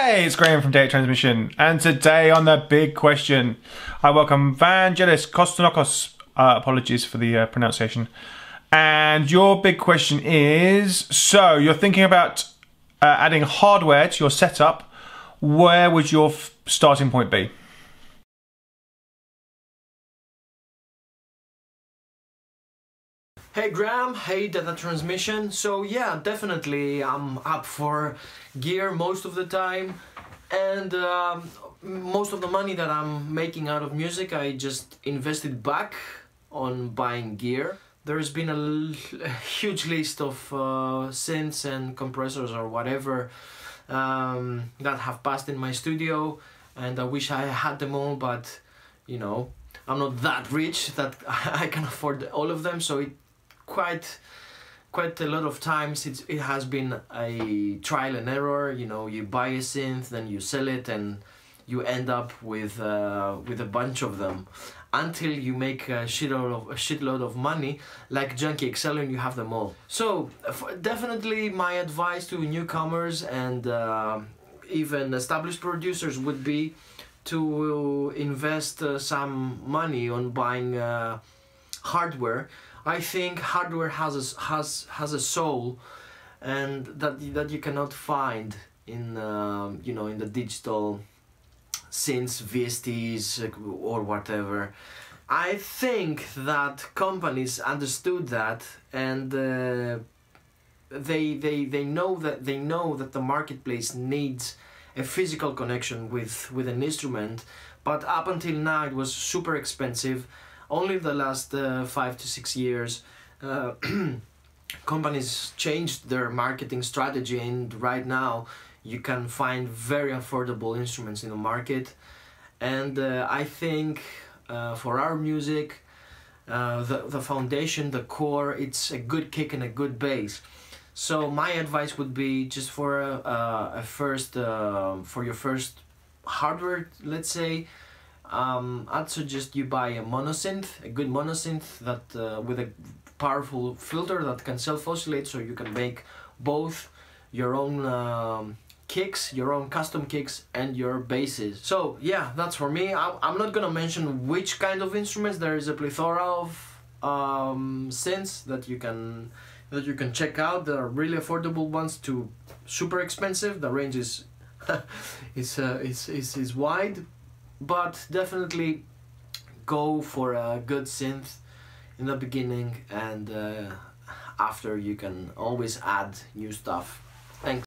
Hey, it's Grahame from Data Transmission, and today on the big question, I welcome Vangelis Kostoxenakis. Apologies for the pronunciation. And your big question is, so you're thinking about adding hardware to your setup. Where would your starting point be? Hey Graham, hey Data Transmission. So yeah, definitely I'm up for gear most of the time, and most of the money that I'm making out of music I just invested back on buying gear. There's been a huge list of synths and compressors or whatever that have passed in my studio, and I wish I had them all, but you know, I'm not that rich that I can afford all of them, so quite a lot of times it has been a trial and error. You know, you buy a synth, then you sell it, and you end up with a bunch of them until you make a shitload of money, like Junkie XL, and you have them all. So definitely my advice to newcomers and even established producers would be to invest some money on buying hardware. I think hardware has a soul, and that you cannot find in you know, in the digital synths, VSTs or whatever. I think that companies understood that, and they know that the marketplace needs a physical connection with an instrument, but up until now it was super expensive. Only the last 5 to 6 years companies changed their marketing strategy, and right now you can find very affordable instruments in the market. And I think for our music, the foundation, the core, it's a good kick and a good bass. So my advice would be, just for for your first hardware, let's say, I'd suggest you buy a monosynth, a good monosynth that with a powerful filter that can self-oscillate, so you can make both your own kicks, your own custom kicks, and your basses. So yeah, that's for me. I'm not gonna mention which kind of instruments. There is a plethora of synths that you can check out. There are really affordable ones to super expensive. The range is is wide. But definitely go for a good synth in the beginning, and after you can always add new stuff. Thanks.